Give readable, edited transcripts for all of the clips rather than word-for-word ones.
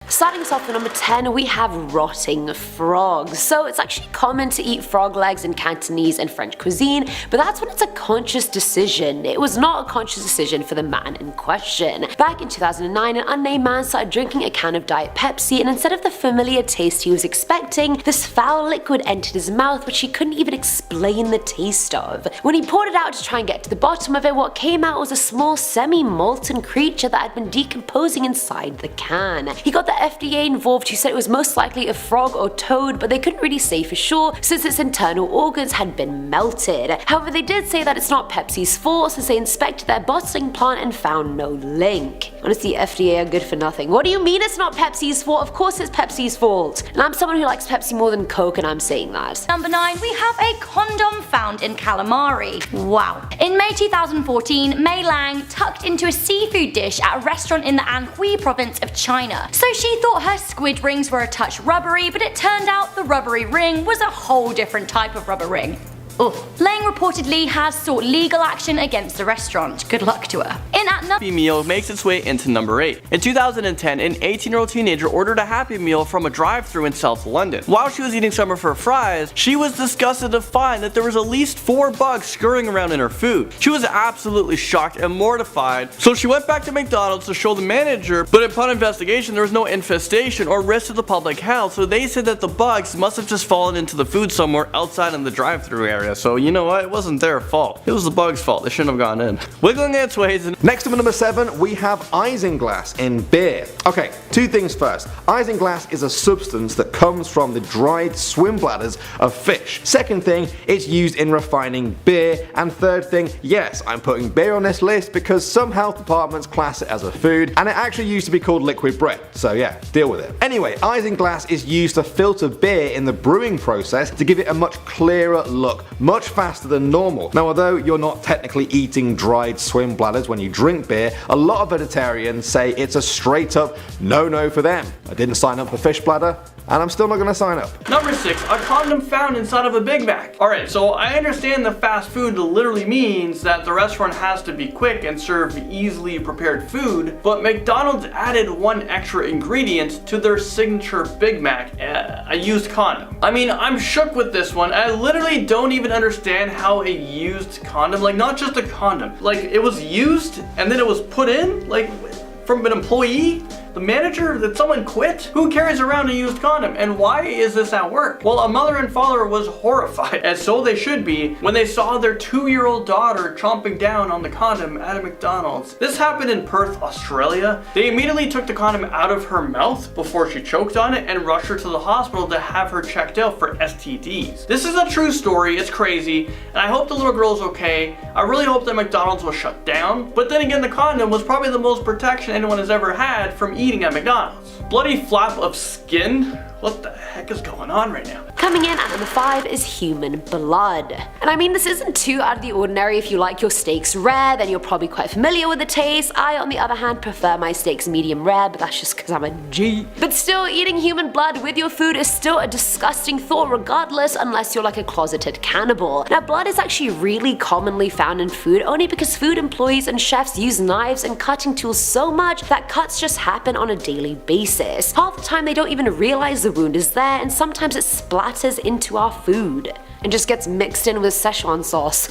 Starting us off at number 10, we have rotting frogs. So it's actually common to eat frog legs in Cantonese and French cuisine, but that's when it's a conscious decision. It was not a conscious decision for the man in question. Back in 2009, an unnamed man started drinking a can of Diet Pepsi, and instead of the familiar taste he was expecting, this foul liquid entered his mouth which he couldn't even explain the taste of. When he poured it out to try and get to the bottom of it, what came out was a small semi-molten creature that had been decomposing inside the can. He got the FDA involved, who said it was most likely a frog or toad, but they couldn't really say for sure since its internal organs had been melted. However, they did say that it's not Pepsi's fault since they inspected their bottling plant and found no link. Honestly, FDA are good for nothing. What do you mean it's not Pepsi's fault? Of course it's Pepsi's fault. And I'm someone who likes Pepsi more than Coke, and I'm saying that. Number 9, we have a condom found in calamari. Wow. In May 2014, Mei Lang tucked into a seafood dish at a restaurant in the Anhui province of China. So she thought her squid rings were a touch rubbery, but it turned out the rubbery ring was a whole different type of rubber ring. Ugh. Lang reportedly has sought legal action against the restaurant. Good luck to her. In at Happy Meal makes its way into number 8. In 2010, an 18-year-old teenager ordered a Happy Meal from a drive-thru in South London. While she was eating some of her fries, she was disgusted to find that there was at least 4 bugs scurrying around in her food. She was absolutely shocked and mortified, so she went back to McDonald's to show the manager, but upon investigation there was no infestation or risk to the public health, so they said that the bugs must have just fallen into the food somewhere outside in the drive-thru area. So you know what, it wasn't their fault. It was the bug's fault. They shouldn't have gone in. Wiggling its ways. Next up at number 7, we have Isinglass in beer. Okay, 2 things first. Isinglass is a substance that comes from the dried swim bladders of fish. Second thing, it's used in refining beer. And third thing, yes, I'm putting beer on this list because some health departments class it as a food, and it actually used to be called liquid bread. So yeah, deal with it. Anyway, Isinglass is used to filter beer in the brewing process to give it a much clearer look, much faster than normal. Now, although you're not technically eating dried swim bladders when you drink beer, a lot of vegetarians say it's a straight up no-no for them. I didn't sign up for fish bladder, and I'm still not gonna sign up. Number 6, a condom found inside of a Big Mac. Alright, so I understand the fast food literally means that the restaurant has to be quick and serve easily prepared food, but McDonald's added one extra ingredient to their signature Big Mac, a used condom. I mean, I'm shook with this one. I literally don't even understand how a used condom, like not just a condom, like it was used and then it was put in, like from an employee? The manager? Did someone quit? Who carries around a used condom? And why is this at work? Well, a mother and father was horrified, and so they should be, when they saw their 2-year-old daughter chomping down on the condom at a McDonald's. This happened in Perth, Australia. They immediately took the condom out of her mouth before she choked on it and rushed her to the hospital to have her checked out for STDs. This is a true story, it's crazy, and I hope the little girl's okay. I really hope that McDonald's was shut down, but then again, the condom was probably the most protection anyone has ever had from eating at McDonald's. Bloody flap of skin? What the heck is going on right now? Coming in at number 5 is human blood. And I mean, this isn't too out of the ordinary. If you like your steaks rare, then you're probably quite familiar with the taste. I, on the other hand, prefer my steaks medium rare, but that's just because I'm a G. But still, eating human blood with your food is still a disgusting thought regardless, unless you're like a closeted cannibal. Now, blood is actually really commonly found in food only because food employees and chefs use knives and cutting tools so much that cuts just happen on a daily basis. Half the time they don't even realize the wound is there, and sometimes it splatters into our food and just gets mixed in with Szechuan sauce.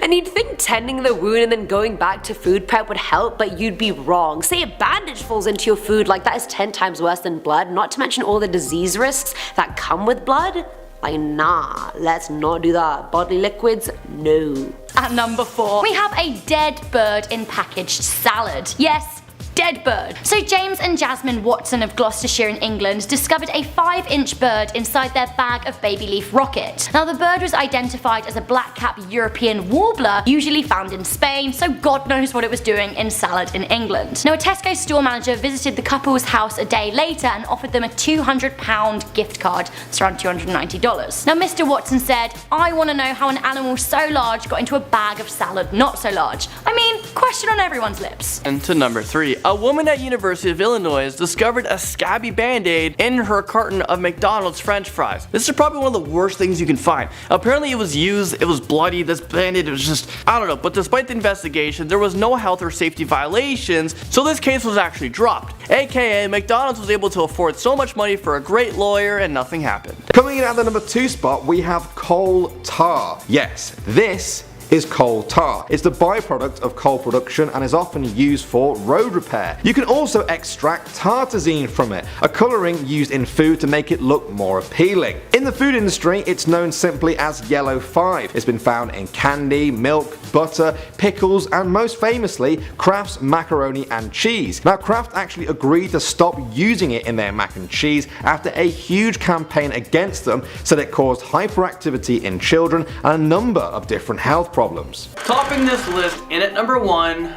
And you'd think tending the wound and then going back to food prep would help, but you'd be wrong. Say a bandage falls into your food, like that is 10 times worse than blood, not to mention all the disease risks that come with blood. Like, nah, let's not do that. Bodily liquids, no. At number 4, we have a dead bird in packaged salad. Yes, dead bird. So James and Jasmine Watson of Gloucestershire in England discovered a 5-inch bird inside their bag of baby leaf rocket. Now, the bird was identified as a black-capped European warbler, usually found in Spain, so God knows what it was doing in salad in England. Now, a Tesco store manager visited the couple's house a day later and offered them a £200 gift card. That's around $290. Now, Mr. Watson said, "I want to know how an animal so large got into a bag of salad not so large. I mean, question on everyone's lips." And to number 3, a woman at University of Illinois discovered a scabby band-aid in her carton of McDonald's French fries. This is probably one of the worst things you can find. Apparently it was used, it was bloody, this band-aid was just, I don't know, but despite the investigation, there was no health or safety violations, so this case was actually dropped. AKA, McDonald's was able to afford so much money for a great lawyer and nothing happened. Coming in at the number 2 spot, we have coal tar. Yes, this is coal tar. It's the byproduct of coal production and is often used for road repair. You can also extract tartazine from it, a colouring used in food to make it look more appealing. In the food industry, it's known simply as yellow 5. It's been found in candy, milk, butter, pickles, and most famously, Kraft's macaroni and cheese. Now, Kraft actually agreed to stop using it in their mac and cheese after a huge campaign against them, said it caused hyperactivity in children and a number of different health problems. Topping this list, in at number 1,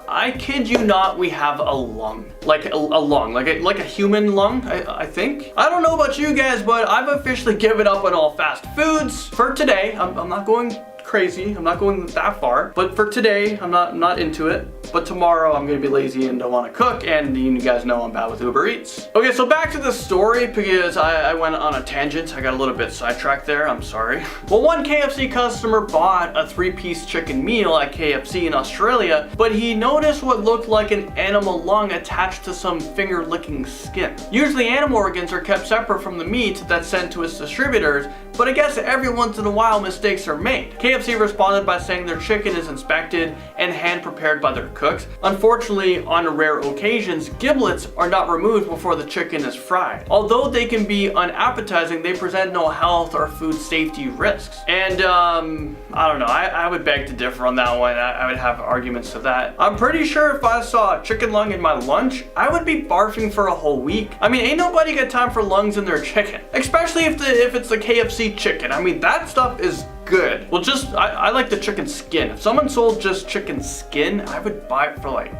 I kid you not, we have a lung. Like a lung, like a human lung, I think. I don't know about you guys, but I've officially given up on all fast foods for today. I'm not going crazy, I'm not going that far, but for today I'm not into it. But tomorrow I'm gonna be lazy and don't want to cook, and you guys know I'm bad with Uber Eats. Okay, so back to the story, because I went on a tangent. I got a little bit sidetracked there, I'm sorry. Well, one KFC customer bought a 3-piece chicken meal at KFC in Australia, but he noticed what looked like an animal lung attached to some finger-licking skin. Usually animal organs are kept separate from the meat that's sent to its distributors, but I guess every once in a while mistakes are made. KFC responded by saying their chicken is inspected and hand prepared by their cooks. Unfortunately, on rare occasions, giblets are not removed before the chicken is fried. Although they can be unappetizing, they present no health or food safety risks. And I don't know, I would beg to differ on that one. I would have arguments to that. I'm pretty sure if I saw a chicken lung in my lunch, I would be barfing for a whole week. I mean, ain't nobody got time for lungs in their chicken. Especially if it's the KFC chicken. I mean, that stuff is good. Well, I like the chicken skin. If someone sold just chicken skin, I would buy it for like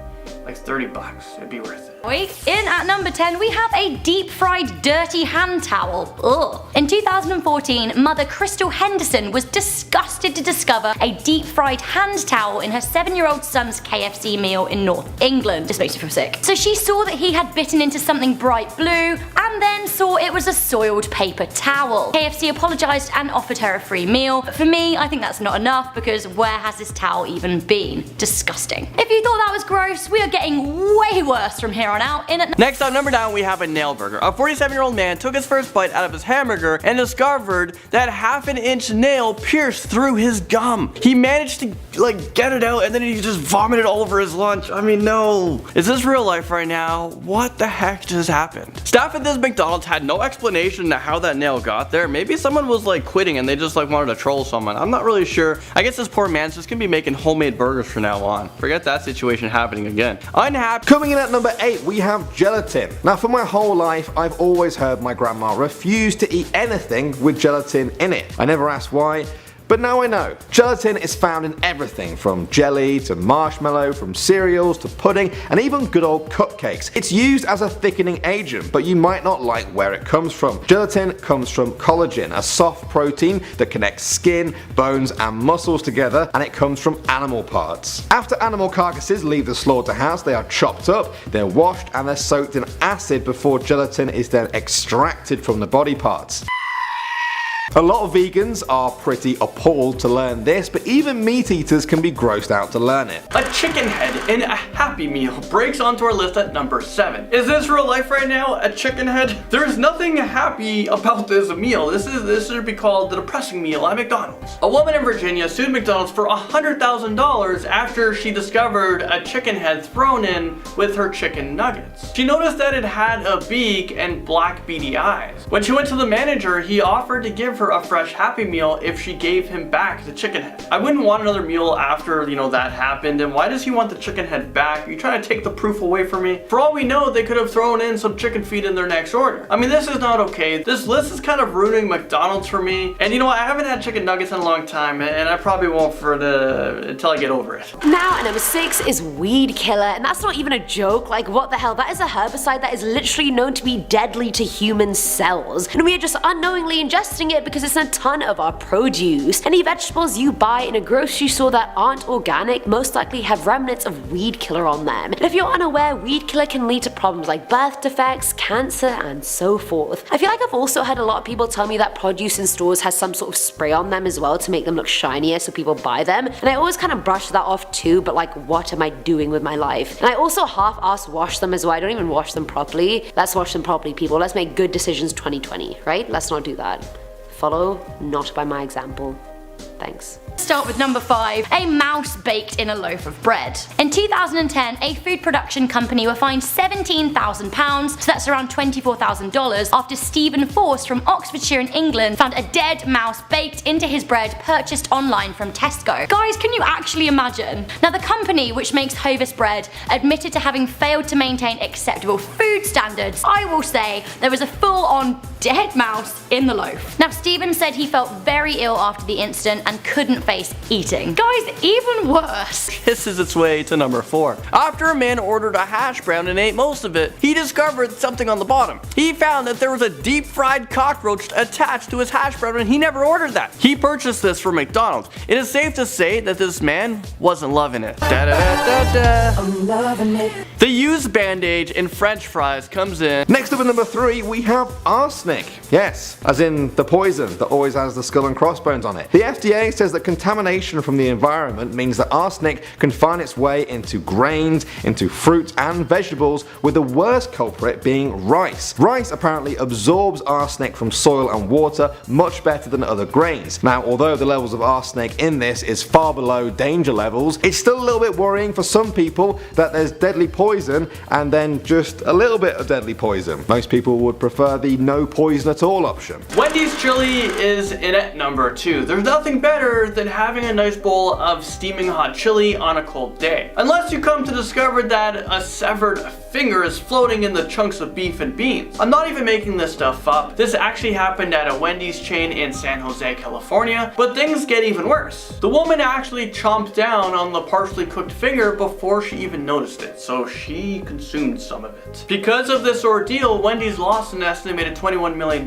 $30. It'd be worth it. In at number 10, we have a deep-fried dirty hand towel. Ugh. In 2014, mother Crystal Henderson was disgusted to discover a deep-fried hand towel in her 7-year-old son's KFC meal in North England. Just makes me feel sick. So she saw that he had bitten into something bright blue and then saw it was a soiled paper towel. KFC apologized and offered her a free meal. But for me, I think that's not enough, because where has this towel even been? Disgusting. If you thought that was gross, we are getting way worse from here on out. Next up, number 9, we have a nail burger. A 47-year-old man took his first bite out of his hamburger and discovered that half-an-inch nail pierced through his gum. He managed to get it out, and then he just vomited all over his lunch. I mean, no. Is this real life right now? What the heck just happened? Staff at this McDonald's had no explanation to how that nail got there. Maybe someone was quitting and they just wanted to troll someone. I'm not really sure. I guess this poor man's just gonna be making homemade burgers from now on. Forget that situation happening again. Unhappy. Coming in at number 8, we have gelatin. Now, for my whole life, I've always heard my grandma refuse to eat anything with gelatin in it. I never asked why, but now I know. Gelatin is found in everything from jelly to marshmallow, from cereals to pudding, and even good old cupcakes. It's used as a thickening agent, but you might not like where it comes from. Gelatin comes from collagen, a soft protein that connects skin, bones, and muscles together, and it comes from animal parts. After animal carcasses leave the slaughterhouse, they are chopped up, they're washed, and they're soaked in acid before gelatin is then extracted from the body parts. A lot of vegans are pretty appalled to learn this, but even meat eaters can be grossed out to learn it. A chicken head in a Happy Meal breaks onto our list at number 7. Is this real life right now? A chicken head? There's nothing happy about this meal. This should be called the depressing meal at McDonald's. A woman in Virginia sued McDonald's for $100,000 after she discovered a chicken head thrown in with her chicken nuggets. She noticed that it had a beak and black beady eyes. When she went to the manager, he offered to give her a fresh Happy Meal if she gave him back the chicken head. I wouldn't want another meal after, that happened, and why does he want the chicken head back? Are you trying to take the proof away from me? For all we know, they could have thrown in some chicken feet in their next order. I mean, this is not okay. This list is kind of ruining McDonald's for me. And I haven't had chicken nuggets in a long time, and I probably won't until I get over it. Now at number 6 is weed killer, and that's not even a joke. What the hell? That is a herbicide that is literally known to be deadly to human cells, and we are just unknowingly ingesting it because it's in a ton of our produce. Any vegetables you buy in a grocery store that aren't organic most likely have remnants of weed killer on them. And if you're unaware, weed killer can lead to problems like birth defects, cancer, and so forth. I feel like I've also had a lot of people tell me that produce in stores has some sort of spray on them as well to make them look shinier so people buy them, and I always kind of brush that off too, but like, what am I doing with my life? And I also half-ass wash them as well. I don't even wash them properly. Let's wash them properly, people. Let's make good decisions 2020, right? Let's not do that. Follow not by my example. Thanks. Start with number 5, a mouse baked in a loaf of bread. In 2010, a food production company were fined £17,000, so that's around $24,000, after Stephen Force from Oxfordshire in England found a dead mouse baked into his bread purchased online from Tesco. Guys, can you actually imagine? Now, the company, which makes Hovis bread, admitted to having failed to maintain acceptable food standards. I will say there was a full-on dead mouse in the loaf. Now, Stephen said he felt very ill after the incident and couldn't face eating. Guys, even worse. This is its way to number 4. After a man ordered a hash brown and ate most of it, he discovered something on the bottom. He found that there was a deep fried cockroach attached to his hash brown and he never ordered that. He purchased this from McDonald's. It is safe to say that this man wasn't loving it. I'm loving it. The used bandage in French fries comes in. Next up at number 3, we have arsenic. Yes, as in the poison that always has the skull and crossbones on it. The FDA says that contamination from the environment means that arsenic can find its way into grains, into fruits and vegetables, with the worst culprit being rice. Rice apparently absorbs arsenic from soil and water much better than other grains. Now, although the levels of arsenic in this is far below danger levels, it's still a little bit worrying for some people that there's deadly poison and then just a little bit of deadly poison. Most people would prefer the no poison at all option. Wendy's chili is in at number 2. There's nothing better than having a nice bowl of steaming hot chili on a cold day. Unless you come to discover that a severed finger is floating in the chunks of beef and beans. I'm not even making this stuff up. This actually happened at a Wendy's chain in San Jose, California, but things get even worse. The woman actually chomped down on the partially cooked finger before she even noticed it, so she consumed some of it. Because of this ordeal, Wendy's lost an estimated $21 million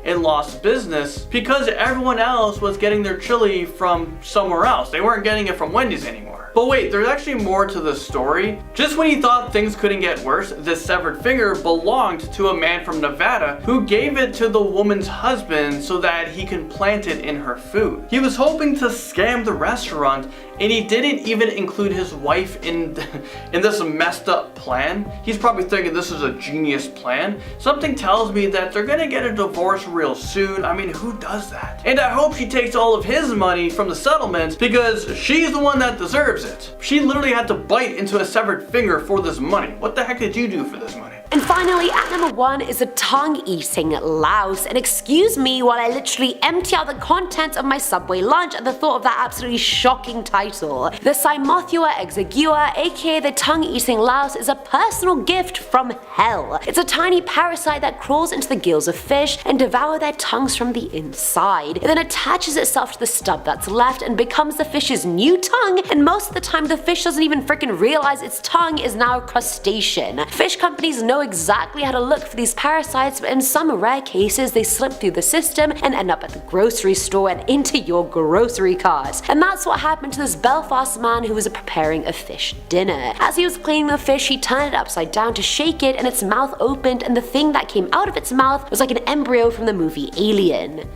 in lost business because everyone else was getting their chili from somewhere else. They weren't getting it from Wendy's anymore. But wait, there's actually more to the story. Just when he thought things couldn't get worse, this severed finger belonged to a man from Nevada who gave it to the woman's husband so that he can plant it in her food. He was hoping to scam the restaurant, and he didn't even include his wife in this messed up plan. He's probably thinking this is a genius plan. Something tells me that they're gonna get a divorce real soon. I mean, who does that? And I hope she takes all of his money from the settlement because she's the one that deserves it. She literally had to bite into a severed finger for this money. What the heck did you do for this money? And finally, at number 1 is a tongue-eating louse. And excuse me while I literally empty out the contents of my Subway lunch at the thought of that absolutely shocking title. The Cymothua exigua, aka the tongue-eating louse, is a personal gift from hell. It's a tiny parasite that crawls into the gills of fish and devours their tongues from the inside. It then attaches itself to the stub that's left and becomes the fish's new tongue, and most of the time the fish doesn't even freaking realize its tongue is now a crustacean. Fish companies know exactly how to look for these parasites, but in some rare cases they slip through the system and end up at the grocery store and into your grocery cart. And that's what happened to this Belfast man who was preparing a fish dinner. As he was cleaning the fish, he turned it upside down to shake it, and its mouth opened, and the thing that came out of its mouth was like an embryo from the movie Alien.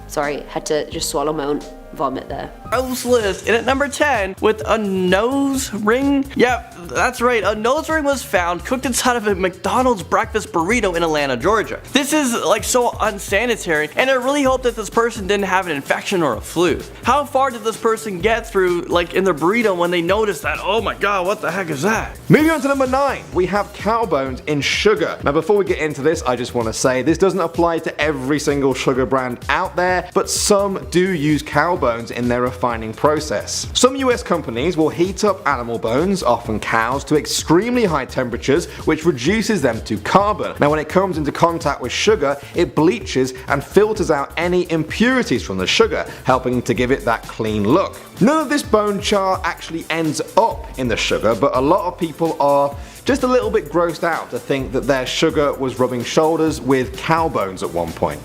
Sorry, had to just swallow my own vomit there. Gross list. And at number 10, with a nose ring. Yep, that's right. A nose ring was found cooked inside of a McDonald's breakfast burrito in Atlanta, Georgia. This is like so unsanitary, and I really hope that this person didn't have an infection or a flu. How far did this person get through, like in their burrito, when they noticed that? Oh my god, what the heck is that? Moving on to number 9, we have cow bones in sugar. Now before we get into this, I just want to say this doesn't apply to every single sugar brand out there, but some do use cow bones in their refining process. Some US companies will heat up animal bones, often cows, to extremely high temperatures, which reduces them to carbon. Now when it comes into contact with sugar, it bleaches and filters out any impurities from the sugar, helping to give it that clean look. None of this bone char actually ends up in the sugar, but a lot of people are just a little bit grossed out to think that their sugar was rubbing shoulders with cow bones at one point.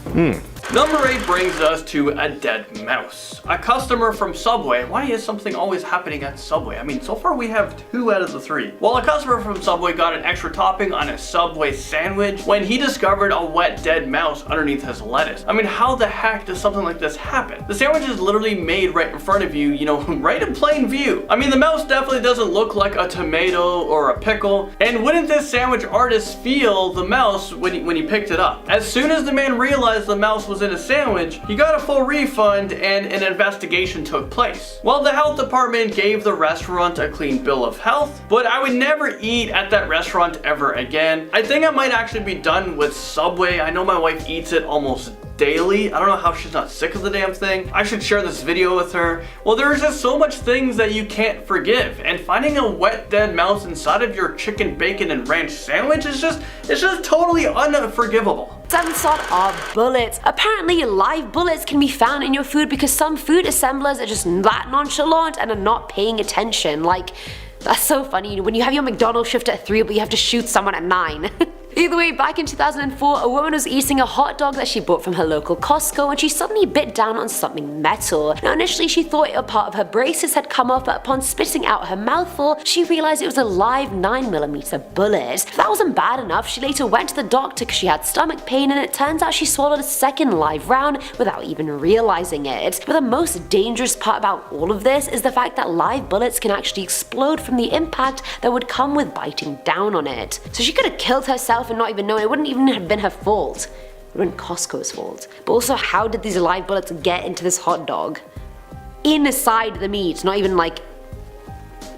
Number 8 brings us to a dead mouse. A customer from Subway. Why is something always happening at Subway? I mean, so far we have 2 out of the 3. Well, a customer from Subway got an extra topping on a Subway sandwich when he discovered a wet dead mouse underneath his lettuce. I mean, how the heck does something like this happen? The sandwich is literally made right in front of you, you know, right in plain view. I mean, the mouse definitely doesn't look like a tomato or a pickle. And wouldn't this sandwich artist feel the mouse when he picked it up? As soon as the man realized the mouse was in a sandwich, he got a full refund and an investigation took place. Well, the health department gave the restaurant a clean bill of health, but I would never eat at that restaurant ever again. I think I might actually be done with Subway. I know my wife eats it almost daily. I don't know how she's not sick of the damn thing. I should share this video with her. Well, there's just so much things that you can't forgive, and finding a wet dead mouse inside of your chicken, bacon, and ranch sandwich is just totally unforgivable. Seventh thought are bullets. Apparently live bullets can be found in your food because some food assemblers are just that nonchalant and are not paying attention. Like, that's so funny when you have your McDonald's shift at 3 but you have to shoot someone at 9. Either way, back in 2004, a woman was eating a hot dog that she bought from her local Costco when she suddenly bit down on something metal. Now initially she thought a part of her braces had come off, but upon spitting out her mouthful, she realized it was a live 9mm bullet. If that wasn't bad enough, she later went to the doctor because she had stomach pain, and it turns out she swallowed a second live round without even realizing it. But the most dangerous part about all of this is the fact that live bullets can actually explode from the impact that would come with biting down on it. So she could have killed herself and not even known. It wouldn't even have been her fault. It would have been Costco's fault. But also, how did these live bullets get into this hot dog? Inside the meat, not even like,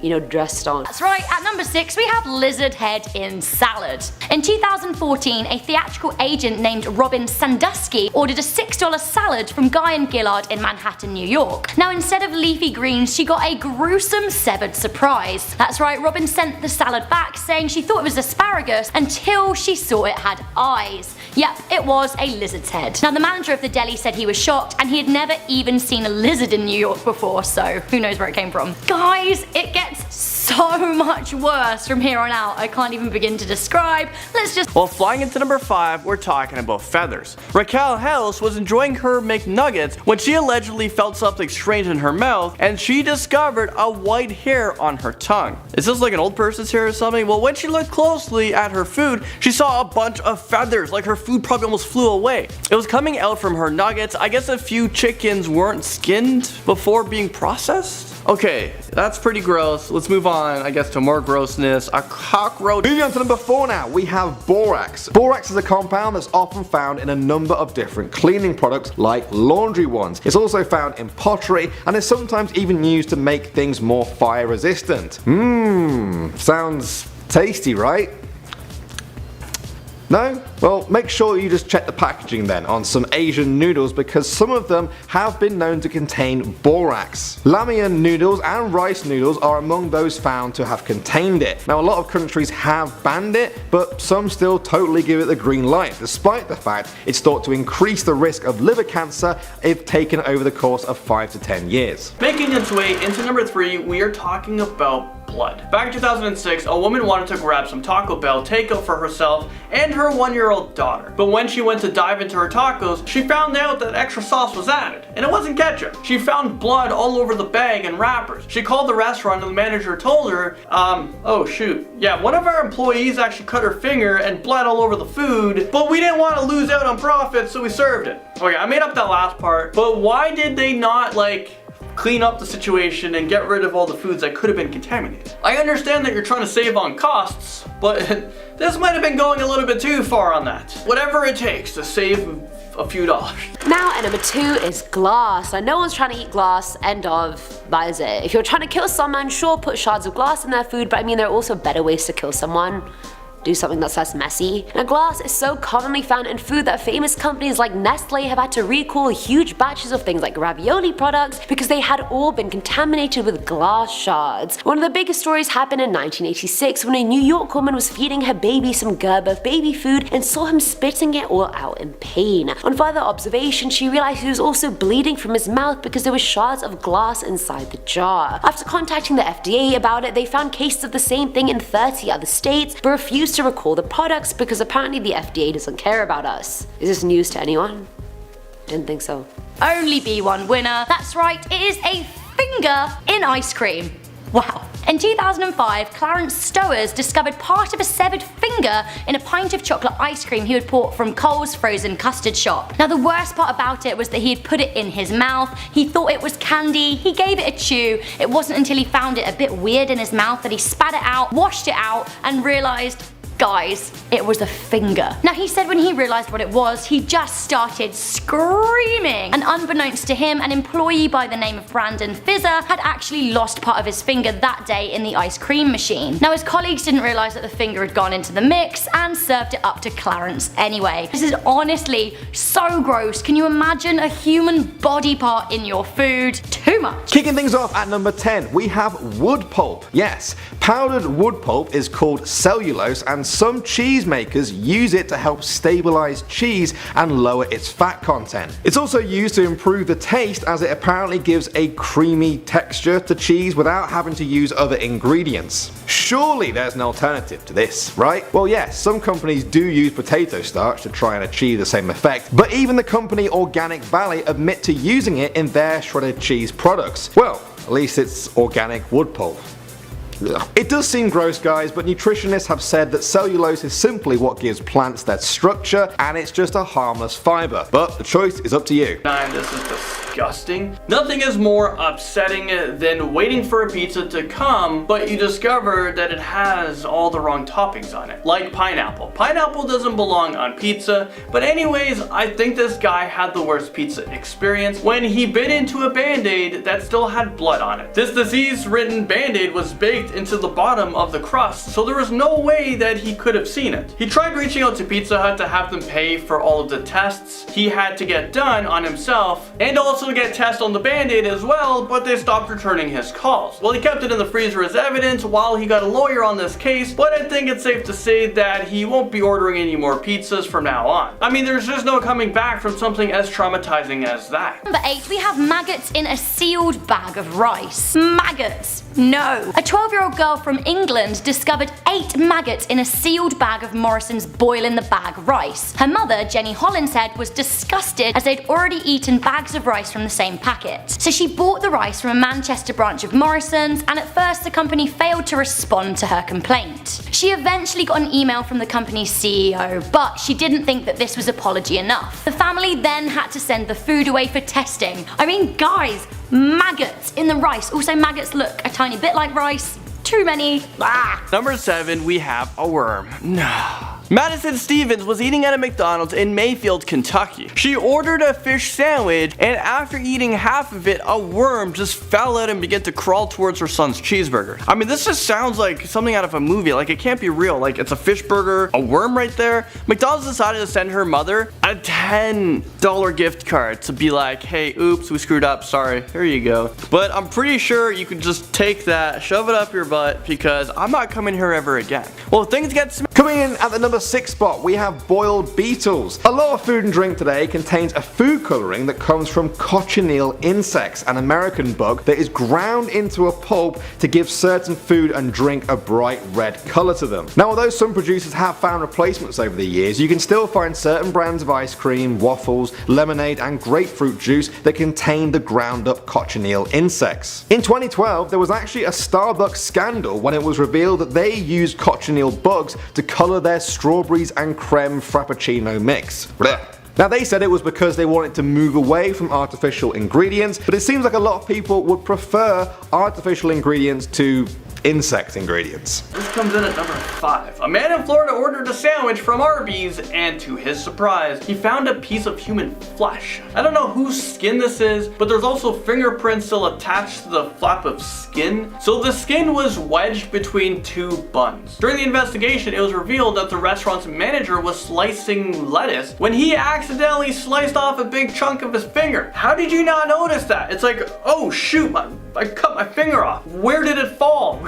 you know, dressed on. That's right, at number 6 we have lizard head in salad. In 2014, a theatrical agent named Robin Sandusky ordered a $6 salad from Guy and Gillard in Manhattan, New York. Now instead of leafy greens, she got a gruesome severed surprise. That's right, Robin sent the salad back saying she thought it was asparagus until she saw it had eyes. Yep, it was a lizard's head. Now the manager of the deli said he was shocked and he had never even seen a lizard in New York before, so who knows where it came from. Guys, it gets so much worse from here on out. I can't even begin to describe. Let's just... Well, flying into number 5, we're talking about feathers. Raquel House was enjoying her McNuggets when she allegedly felt something strange in her mouth and she discovered a white hair on her tongue. Is this like an old person's hair or something? Well, when she looked closely at her food, she saw a bunch of feathers, like her food probably almost flew away. It was coming out from her nuggets. I guess a few chickens weren't skinned before being processed? Okay, that's pretty gross. Let's move on, I guess, to more grossness. A cockroach. Moving on to number 4 now, we have borax. Borax is a compound that's often found in a number of different cleaning products like laundry ones. It's also found in pottery and is sometimes even used to make things more fire resistant. Sounds tasty, right? No? Well, make sure you just check the packaging then on some Asian noodles because some of them have been known to contain borax. Ramen noodles and rice noodles are among those found to have contained it. Now a lot of countries have banned it, but some still totally give it the green light, despite the fact it's thought to increase the risk of liver cancer if taken over the course of 5 to 10 years. Making its way into number 3, we are talking about blood. Back in 2006, a woman wanted to grab some Taco Bell takeout for herself and her 1-year-old daughter. But when she went to dive into her tacos, she found out that extra sauce was added, and it wasn't ketchup. She found blood all over the bag and wrappers. She called the restaurant and the manager told her, oh shoot, yeah, one of our employees actually cut her finger and bled all over the food, but we didn't want to lose out on profit, so we served it. Okay, I made up that last part, but why did they not, like, clean up the situation and get rid of all the foods that could have been contaminated? I understand that you're trying to save on costs, but this might have been going a little bit too far on that. Whatever it takes to save a few dollars. Now at number 2 is glass. Now no one's trying to eat glass, end of, that is it. If you're trying to kill someone, sure, put shards of glass in their food, but I mean there are also better ways to kill someone. do something that's less messy. Now glass is so commonly found in food that famous companies like Nestle have had to recall huge batches of things like ravioli products because they had all been contaminated with glass shards. One of the biggest stories happened in 1986 when a New York woman was feeding her baby some Gerber baby food and saw him spitting it all out in pain. On further observation, she realized he was also bleeding from his mouth because there were shards of glass inside the jar. After contacting the FDA about it, they found cases of the same thing in 30 other states but refused to recall the products because apparently the FDA doesn't care about us. Is this news to anyone? Didn't think so. Only be one winner. That's right, it is a finger in ice cream. Wow. In 2005, Clarence Stowers discovered part of a severed finger in a pint of chocolate ice cream he had bought from Cole's frozen custard shop. Now the worst part about it was that he had put it in his mouth, he thought it was candy, he gave it a chew. It wasn't until he found it a bit weird in his mouth that he spat it out, washed it out, and realized, guys, it was a finger. Now he said when he realized what it was, he just started screaming. And unbeknownst to him, an employee by the name of Brandon Fizzer had actually lost part of his finger that day in the ice cream machine. Now his colleagues didn't realize that the finger had gone into the mix and served it up to Clarence anyway. This is honestly so gross. Can you imagine a human body part in your food? Too much. Kicking things off at number 10, we have wood pulp. Yes, powdered wood pulp is called cellulose, and some cheese makers use it to help stabilize cheese and lower its fat content. It's also used to improve the taste as it apparently gives a creamy texture to cheese without having to use other ingredients. Surely there's an alternative to this, right? Well yes, some companies do use potato starch to try and achieve the same effect, but even the company Organic Valley admit to using it in their shredded cheese products. Well, at least it's organic wood pulp. It does seem gross guys, but nutritionists have said that cellulose is simply what gives plants their structure and it's just a harmless fiber. But the choice is up to you. This is disgusting. Nothing is more upsetting than waiting for a pizza to come, but you discover that it has all the wrong toppings on it. Like pineapple. Pineapple doesn't belong on pizza, but anyways, I think this guy had the worst pizza experience when he bit into a band-aid that still had blood on it. This disease-ridden band-aid was baked into the bottom of the crust, so there was no way that he could have seen it. He tried reaching out to Pizza Hut to have them pay for all of the tests he had to get done on himself, and also get tests on the band-aid as well, but they stopped returning his calls. Well, he kept it in the freezer as evidence while he got a lawyer on this case, but I think it's safe to say that he won't be ordering any more pizzas from now on. I mean, there's just no coming back from something as traumatizing as that. Number 8, we have maggots in a sealed bag of rice. Maggots. No. A 12-year-old girl from England discovered 8 maggots in a sealed bag of Morrison's boil-in-the-bag rice. Her mother, Jenny Hollinshead, was disgusted as they'd already eaten bags of rice from the same packet. So she bought the rice from a Manchester branch of Morrison's, and at first the company failed to respond to her complaint. She eventually got an email from the company's CEO, but she didn't think that this was apology enough. The family then had to send the food away for testing. I mean, guys, maggots in the rice. Also, maggots look a tiny bit like rice. Too many. Ah. Number 7, we have a worm. No. Madison Stevens was eating at a McDonald's in Mayfield, Kentucky. She ordered a fish sandwich, and after eating half of it, a worm just fell out and began to crawl towards her son's cheeseburger. I mean, this just sounds like something out of a movie. Like, it can't be real. Like, it's a fish burger, a worm right there. McDonald's decided to send her mother a $10 gift card to be like, hey, oops, we screwed up, sorry, here you go. But I'm pretty sure you could just take that, shove it up your butt, because I'm not coming here ever again. Well, things get coming in at the number 6 spot, we have boiled beetles. A lot of food and drink today contains a food coloring that comes from cochineal insects, an American bug that is ground into a pulp to give certain food and drink a bright red color to them. Now, although some producers have found replacements over the years, you can still find certain brands of ice cream, waffles, lemonade, and grapefruit juice that contain the ground up cochineal insects. In 2012, there was actually a Starbucks scandal when it was revealed that they used cochineal bugs to color their strawberries and creme frappuccino mix. Blech. Now, they said it was because they wanted to move away from artificial ingredients, but it seems like a lot of people would prefer artificial ingredients to insect ingredients. This comes in at number 5. A man in Florida ordered a sandwich from Arby's, and to his surprise, he found a piece of human flesh. I don't know whose skin this is, but there's also fingerprints still attached to the flap of skin. So the skin was wedged between 2 buns. During the investigation, it was revealed that the restaurant's manager was slicing lettuce when he accidentally sliced off a big chunk of his finger. How did you not notice that? It's like, oh shoot, I cut my finger off. Where did it fall?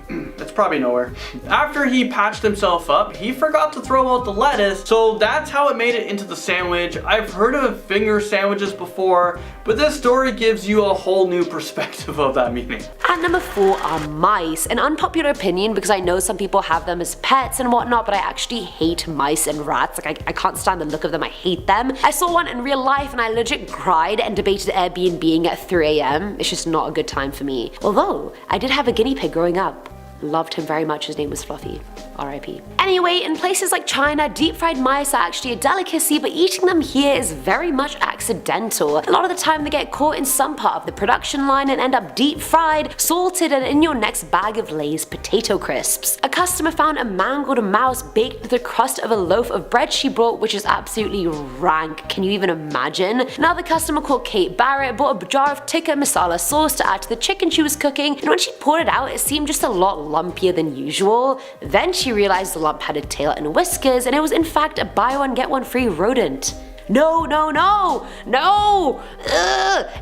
It's probably nowhere. After he patched himself up, he forgot to throw out the lettuce, so that's how it made it into the sandwich. I've heard of finger sandwiches before, but this story gives you a whole new perspective of that meaning. At number 4 are mice. An unpopular opinion because I know some people have them as pets and whatnot, but I actually hate mice and rats. Like I can't stand the look of them, I hate them. I saw one in real life and I legit cried and debated Airbnb at 3 AM. It's just not a good time for me. Although, I did have a guinea pig growing up. Loved him very much, his name was Fluffy. R.I.P. Anyway, in places like China, deep fried mice are actually a delicacy, but eating them here is very much accidental. A lot of the time they get caught in some part of the production line and end up deep fried, salted, and in your next bag of Lay's potato crisps. A customer found a mangled mouse baked into the crust of a loaf of bread she bought, which is absolutely rank. Can you even imagine? Another customer called Kate Barrett bought a jar of tikka masala sauce to add to the chicken she was cooking, and when she poured it out, it seemed just a lot lumpier than usual. Then she realized the lump had a tail and whiskers, and it was in fact a buy one get one free rodent. No. Ugh.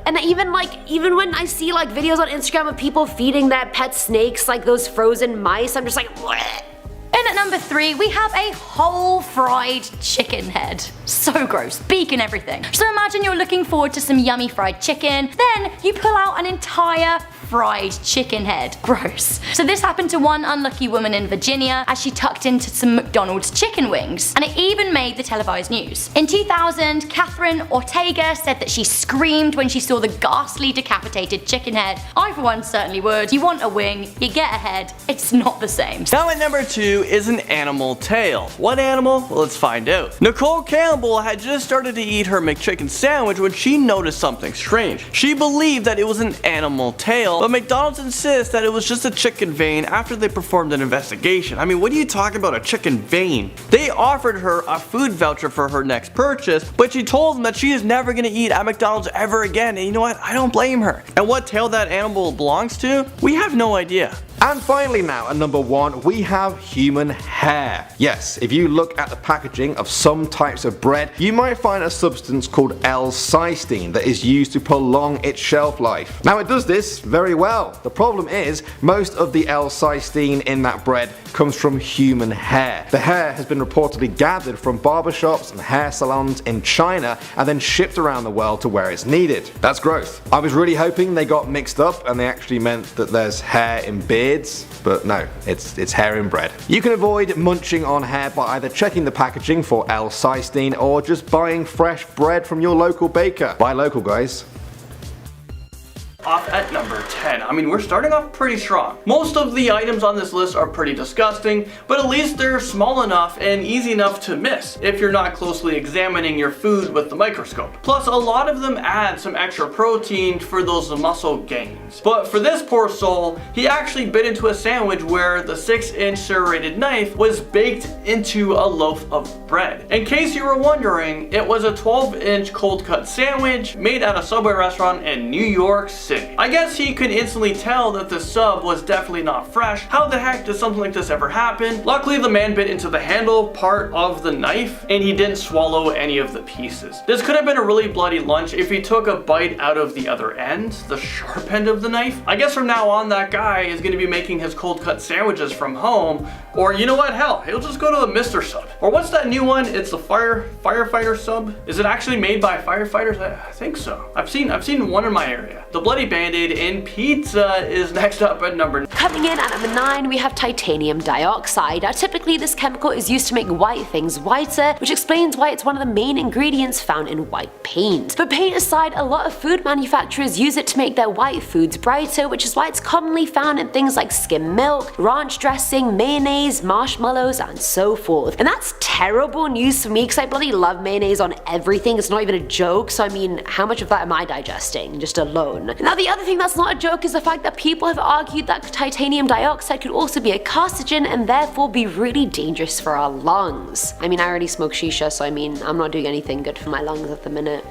And even when I see like videos on Instagram of people feeding their pet snakes like those frozen mice, I'm just like, bleh. And at number 3, we have a whole fried chicken head. So gross, beak and everything. So imagine you're looking forward to some yummy fried chicken, then you pull out an entire fried chicken head. Gross. So this happened to one unlucky woman in Virginia as she tucked into some McDonald's chicken wings, and it even made the televised news. In 2000, Catherine Ortega said that she screamed when she saw the ghastly decapitated chicken head. I for one certainly would. You want a wing, you get a head, it's not the same. Now at number 2 is an animal tale. What animal? Well, let's find out. Nicole Campbell had just started to eat her McChicken sandwich when she noticed something strange. She believed that it was an animal tail, but McDonald's insists that it was just a chicken vein after they performed an investigation. I mean, what are you talking about, a chicken vein? They offered her a food voucher for her next purchase, but she told them that she is never gonna eat at McDonald's ever again, and you know what? I don't blame her. And what tail that animal belongs to? We have no idea. And finally now, at number 1, we have human hair. Yes, if you look at the packaging of some types of bread, you might find a substance called L-cysteine that is used to prolong its shelf life. Now it does this very well. The problem is, most of the L-cysteine in that bread comes from human hair. The hair has been reportedly gathered from barbershops and hair salons in China and then shipped around the world to where it's needed. That's gross. I was really hoping they got mixed up and they actually meant that there's hair in beer, but no, it's hair in bread. You can avoid munching on hair by either checking the packaging for L-cysteine or just buying fresh bread from your local baker. Buy local, guys. Off at number 10. I mean, we're starting off pretty strong. Most of the items on this list are pretty disgusting, but at least they're small enough and easy enough to miss if you're not closely examining your food with the microscope. Plus, a lot of them add some extra protein for those muscle gains. But for this poor soul, he actually bit into a sandwich where the 6-inch serrated knife was baked into a loaf of bread. In case you were wondering, it was a 12-inch cold cut sandwich made at a Subway restaurant in New York City. I guess he could instantly tell that the sub was definitely not fresh. How the heck does something like this ever happen? Luckily, the man bit into the handle part of the knife and he didn't swallow any of the pieces. This could have been a really bloody lunch if he took a bite out of the other end, the sharp end of the knife. I guess from now on that guy is going to be making his cold cut sandwiches from home, or you know what, hell, he'll just go to the Mr. Sub. Or what's that new one? It's the firefighter sub. Is it actually made by firefighters? I think so. I've seen one in my area. The bloody Band-Aid in pizza is next up at number 9. Coming in at number 9, we have titanium dioxide. Now, typically this chemical is used to make white things whiter, which explains why it's one of the main ingredients found in white paint. But paint aside, a lot of food manufacturers use it to make their white foods brighter, which is why it's commonly found in things like skim milk, ranch dressing, mayonnaise, marshmallows, and so forth. And that's terrible news for me because I bloody love mayonnaise on everything. It's not even a joke, so I mean, how much of that am I digesting just alone? Now, the other thing that's not a joke joke is the fact that people have argued that titanium dioxide could also be a carcinogen and therefore be really dangerous for our lungs. I mean, I already smoke shisha, so I mean, I'm not doing anything good for my lungs at the minute.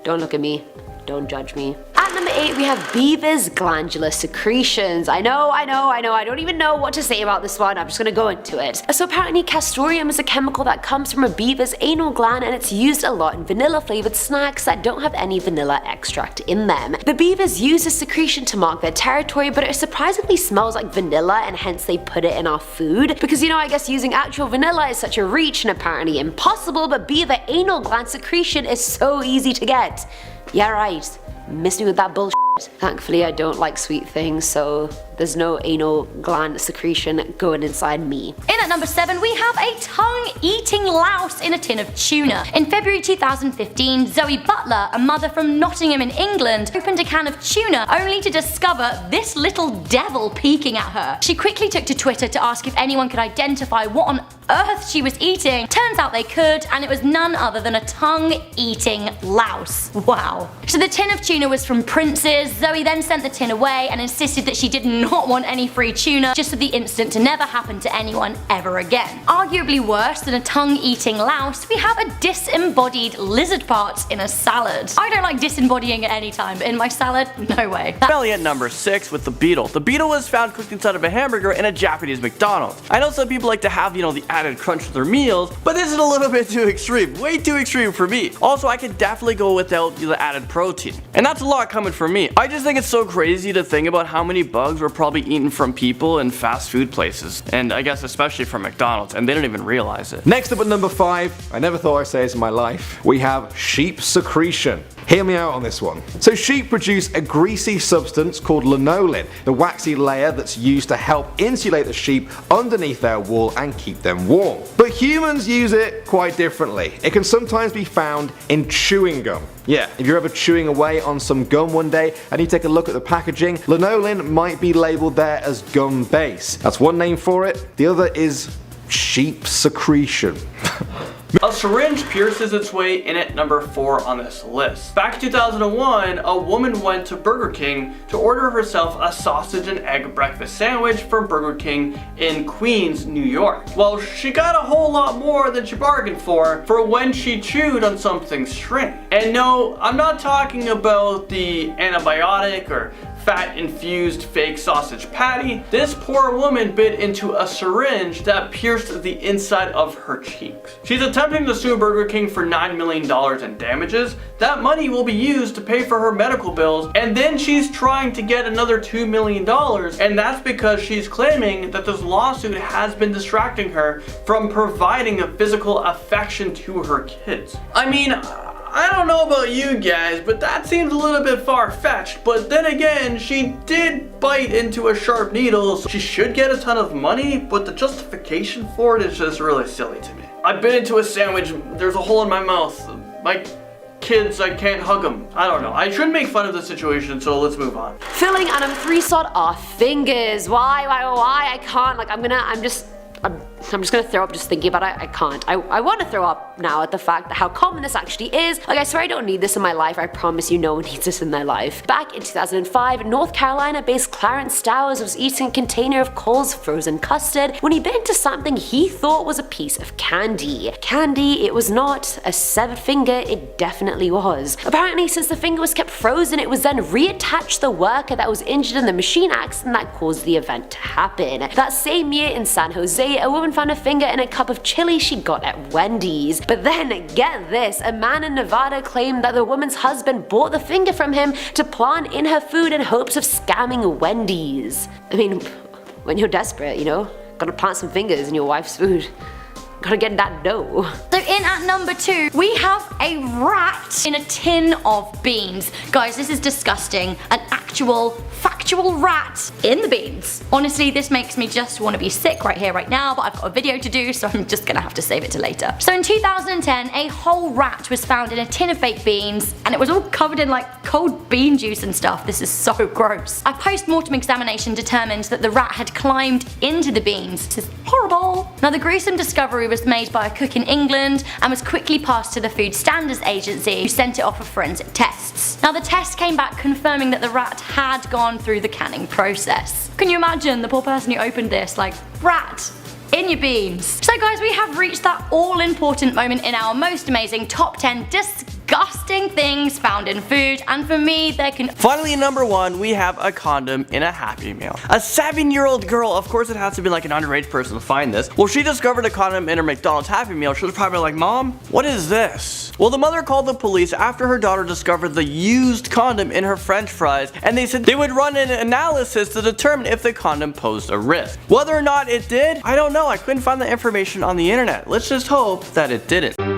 Don't look at me. Don't judge me. At number 8, we have beavers' glandular secretions. I know, I don't even know what to say about this one, I'm just gonna go into it. So apparently castoreum is a chemical that comes from a beaver's anal gland, and it's used a lot in vanilla flavored snacks that don't have any vanilla extract in them. The beavers use this secretion to mark their territory, but it surprisingly smells like vanilla, and hence they put it in our food. Because you know, I guess using actual vanilla is such a reach and apparently impossible, but beaver anal gland secretion is so easy to get. Yeah right, miss me with that bullshit. Thankfully I don't like sweet things, so there's no anal gland secretion going inside me. In at number 7, we have a tongue-eating louse in a tin of tuna. In February 2015, Zoe Butler, a mother from Nottingham in England, opened a can of tuna only to discover this little devil peeking at her. She quickly took to Twitter to ask if anyone could identify what on earth she was eating. Turns out they could, and it was none other than a tongue-eating louse. Wow. So the tin of tuna was from Prince's. Zoe then sent the tin away and insisted that she did not want any free tuna, just for the incident to never happen to anyone ever again. Arguably worse than a tongue-eating louse, we have a disembodied lizard part in a salad. I don't like disembodying at any time, but in my salad, no way. Finally at number 6 with the beetle. The beetle was found cooked inside of a hamburger in a Japanese McDonald's. I know some people like to have, the added crunch with their meals, but this is a little bit too extreme. Way too extreme for me. Also, I could definitely go without the added protein. And that's a lot coming from me. I just think it's so crazy to think about how many bugs were probably eaten from people in fast food places. And I guess especially from McDonald's, and they don't even realize it. Next up at number 5, I never thought I'd say this in my life, we have sheep secretion. Hear me out on this one. So sheep produce a greasy substance called lanolin, the waxy layer that's used to help insulate the sheep underneath their wool and keep them warm. But humans use it quite differently. It can sometimes be found in chewing gum. Yeah, if you're ever chewing away on some gum one day and you take a look at the packaging, lanolin might be labeled there as gum base. That's one name for it. The other is sheep secretion. A syringe pierces its way in at number 4 on this list. Back in 2001, a woman went to Burger King to order herself a sausage and egg breakfast sandwich from Burger King in Queens, New York. Well, she got a whole lot more than she bargained for when she chewed on something stringy. And no, I'm not talking about the antibiotic or fat-infused fake sausage patty. This poor woman bit into a syringe that pierced the inside of her cheeks. She's attempting to sue Burger King for $9 million in damages. That money will be used to pay for her medical bills, and then she's trying to get another $2 million, and that's because she's claiming that this lawsuit has been distracting her from providing a physical affection to her kids. I mean, I don't know about you guys, but that seems a little bit far-fetched. But then again, she did bite into a sharp needle, so she should get a ton of money, but the justification for it is just really silly to me. I bit into a sandwich, there's a hole in my mouth. My kids, I can't hug them. I don't know. I shouldn't make fun of the situation, so let's move on. Filling at number 3 slot are fingers. Why? I can't. Like, I'm just gonna throw up just thinking about it. I can't. I want to throw up now at the fact that how common this actually is. Like, I swear I don't need this in my life. I promise you no one needs this in their life. Back in 2005, North Carolina-based Clarence Stowers was eating a container of Cole's frozen custard when he bit into something he thought was a piece of candy. Candy, it was not. A severed finger, it definitely was. Apparently, since the finger was kept frozen, it was then reattached to the worker that was injured in the machine accident that caused the event to happen. That same year in San Jose, a woman found a finger in a cup of chili she got at Wendy's. But then, get this, a man in Nevada claimed that the woman's husband bought the finger from him to plant in her food in hopes of scamming Wendy's. I mean, when you're desperate, gotta plant some fingers in your wife's food. Gotta get that dough. So in at number 2, we have a rat in a tin of beans. Guys, this is disgusting. An actual, factual rat in the beans. Honestly, this makes me just want to be sick right here, right now, but I've got a video to do, so I'm just gonna have to save it to later. So in 2010, a whole rat was found in a tin of baked beans, and it was all covered in like cold bean juice and stuff. This is so gross. A post-mortem examination determined that the rat had climbed into the beans. This is horrible. Now, the gruesome discovery was made by a cook in England and was quickly passed to the Food Standards Agency, who sent it off for forensic tests. Now, the test came back confirming that the rat had gone through through the canning process. Can you imagine the poor person who opened this, like, rat in your beans? So guys, we have reached that all-important moment in our most amazing top 10 disgusting things found in food, and for me, there can Finally, number 1, we have a condom in a Happy Meal. A 7-year-old girl, of course it has to be like an underage person to find this. Well, she discovered a condom in her McDonald's Happy Meal. She was probably like, Mom, what is this? Well, the mother called the police after her daughter discovered the used condom in her french fries, and they said they would run an analysis to determine if the condom posed a risk. Whether or not it did, I don't know. I couldn't find the information on the internet. Let's just hope that it didn't.